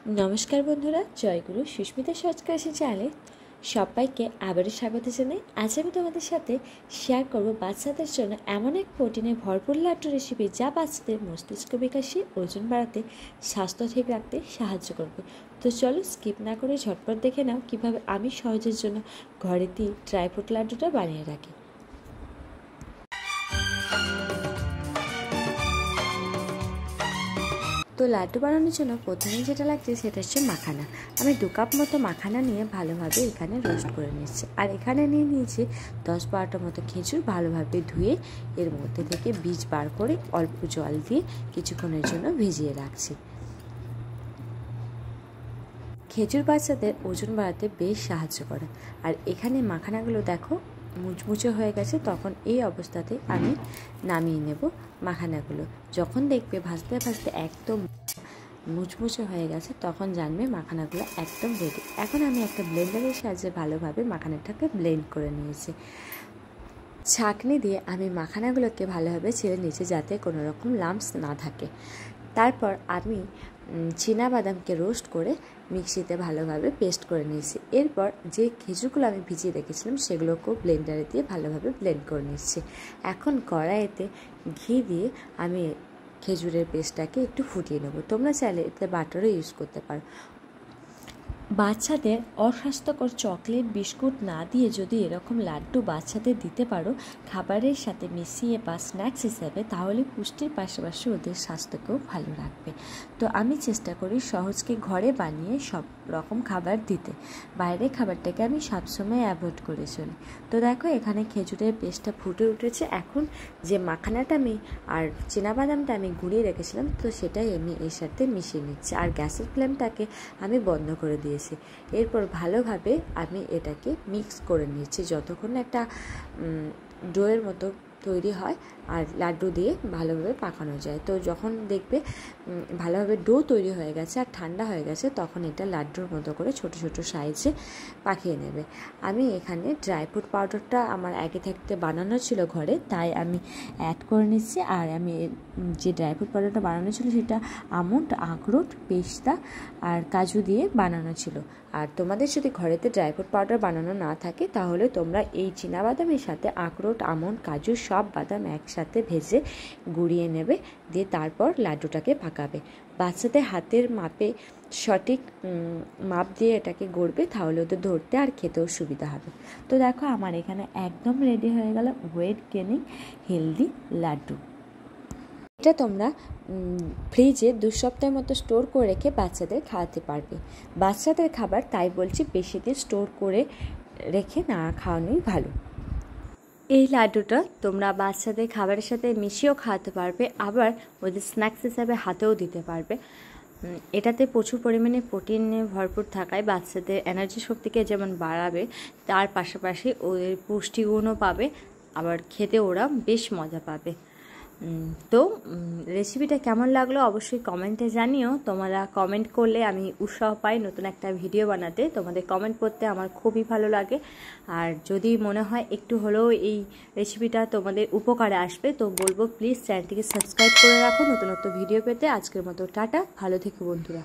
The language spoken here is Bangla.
নমস্কার বন্ধুরা, জয়গুরু সুস্মিতা সচকাশী চ্যানেলে সবাইকে আবারও স্বাগত জানাই। আজ আমি তোমাদের সাথে শেয়ার করব বাচ্চাদের জন্য এমন এক প্রোটিনে ভরপুর লাড্ডু রেসিপি যা বাচ্চাদের মস্তিষ্ক বিকাশে, ওজন বাড়াতে, স্বাস্থ্য ঠিক রাখতে সাহায্য করবে। তো চলো স্কিপ না করে ঝটপট দেখে নাও কীভাবে আমি সহজের জন্য ঘরেতেই ড্রাই ফ্রুট লাড্ডুটা বানিয়ে রাখি। তো লাড্ডু বানানোর জন্য প্রথমে যেটা লাগছে সেটা হচ্ছে মাখানা। আমি 2 কাপ মতো মাখানা নিয়ে ভালোভাবে এখানে রোস্ট করে নিচ্ছি। আর এখানে নিয়ে নিয়েছি 10-12টা মতো খেজুর, ভালোভাবে ধুয়ে এর মধ্যে থেকে বীজ বার করে অল্প জল দিয়ে কিছুক্ষণের জন্য ভিজিয়ে রাখছি। খেজুর বাচ্চাদের ওজন বাড়াতে বেশ সাহায্য করে। আর এখানে মাখানাগুলো দেখো মুচমুচে হয়ে গেছে, তখন এই অবস্থাতে আমি নামিয়ে নেব মাখানাগুলো। যখন দেখবে ভাজতে ভাজতে একদম মুচমুচে হয়ে গেছে তখন জানবে মাখানাগুলো একদম রেডি। এখন আমি একটা ব্লেন্ডারের সাহায্যে ভালোভাবে মাখানাটাকে ব্লেন্ড করে নিয়েছি। ছাঁকনি দিয়ে আমি মাখানাগুলোকে ভালোভাবে ছেড়ে নিয়েছি যাতে কোনো রকম লাম্পস না থাকে। তারপর আমি চীনাবাদামকে রোস্ট করে মিক্সিতে ভালোভাবে পেস্ট করে নিয়েছি। এরপর যে খেজুরগুলো আমি ভিজিয়ে রেখেছিলাম সেগুলোকেও ব্লেন্ডারে দিয়ে ভালোভাবে ব্লেন্ড করে নিচ্ছি। এখন কড়াইতে ঘি দিয়ে আমি খেজুরের পেস্টটাকে একটু ফুটিয়ে নেব। তোমরা চাইলে এতে বাটারও ইউজ করতে পারো। বাচ্চাদের অস্বাস্থ্যকর চকলেট বিস্কুট না দিয়ে যদি এরকম লাড্ডু বাচ্চাদের দিতে পারো খাবারের সাথে মিশিয়ে বা স্ন্যাক্স হিসেবে, তাহলে পুষ্টির পাশাপাশি ওদের স্বাস্থ্যকেও ভালো রাখবে। তো আমি চেষ্টা করি সহজকে ঘরে বানিয়ে সব রকম খাবার দিতে। বাইরের খাবারটাকে আমি সবসময় অ্যাভয়েড করে চলি। তো দেখো এখানে খেজুরের পেস্টটা ফুটে উঠেছে। এখন যে মাখানাটা আমি আর চীনাবাদামটা আমি গুঁড়িয়ে রেখেছিলাম তো সেটাই আমি এর সাথে মিশিয়ে নিচ্ছি। আর গ্যাসের ফ্লেমটাকে আমি বন্ধ করে দিয়েছি। এরপর ভালোভাবে আমি এটাকে মিক্স করে নিচ্ছি যতক্ষণ একটা ডোয়ের মতো তৈরি হয় আর লাড্ডু দিয়ে ভালোভাবে পাকানো যায়। তো যখন দেখবে ভালোভাবে ডো তৈরি হয়ে গেছে আর ঠান্ডা হয়ে গেছে তখন এটা লাড্ডুর মতো করে ছোট ছোট সাইজে পাকিয়ে নেবে। আমি এখানে ড্রাই ফ্রুট পাউডারটা আমার আগে থাকতে বানানো ছিল ঘরে, তাই আমি অ্যাড করে নিচ্ছি। আর আমি যে ড্রাই ফ্রুট পাউডারটা বানানো ছিল সেটা আমন্ড, আখরোট, পেস্তা আর কাজু দিয়ে বানানো ছিল। আর তোমাদের যদি ঘরেতে ড্রাই ফ্রুট পাউডার বানানো না থাকে তাহলে তোমরা এই চীনাবাদামের সাথে আখরোট, আমন্ড, কাজু সব বাদাম একসাথে ভেজে গুঁড়িয়ে নেবে, দিয়ে তারপর লাড্ডুটাকে পাকাবে। বাচ্চাদের হাতের মাপে সঠিক মাপ দিয়ে এটাকে গড়বে, তাহলে ওদের ধরতে আর খেতেও সুবিধা হবে। তো দেখো আমার এখানে একদম রেডি হয়ে গেল ওয়েট গেনিং হেলদি লাড্ডু। এটা তোমরা ফ্রিজে 2 সপ্তাহের মতো স্টোর করে রেখে বাচ্চাদের খাওয়াতে পারবে। বাচ্চাদের খাবার তাই বলছি বেশি দিন স্টোর করে রেখে না খাওয়ানোই ভালো। এই লাড্ডুটা তোমরা বাচ্চাদের খাবারের সাথে মিশিয়েও খাওয়াতে পারবে, আবার ওদের স্ন্যাক্স হিসাবে হাতেও দিতে পারবে। এটাতে প্রচুর পরিমাণে প্রোটিনে ভরপুর থাকায় বাচ্চাদের এনার্জি শক্তিকে যেমন বাড়াবে, তার পাশাপাশি ওদের পুষ্টিগুণও পাবে, আবার খেতে ওরা বেশ মজা পাবে। তো রেসিপিটা কেমন লাগলো অবশ্যই কমেন্টে জানিও। তোমরা কমেন্ট করলে আমি উৎসাহ পাই নতুন একটা ভিডিও বানাতে। তোমাদের কমেন্ট পড়তে আমার খুবই ভালো লাগে। আর যদি মনে হয় একটু হলেও এই রেসিপিটা তোমাদের উপকারে আসবে তো বলবো প্লিজ চ্যানেলটিকে সাবস্ক্রাইব করে রাখো নতুন নতুন ভিডিও পেতে। আজকের মতো টাটা, ভালো থেকো বন্ধুরা।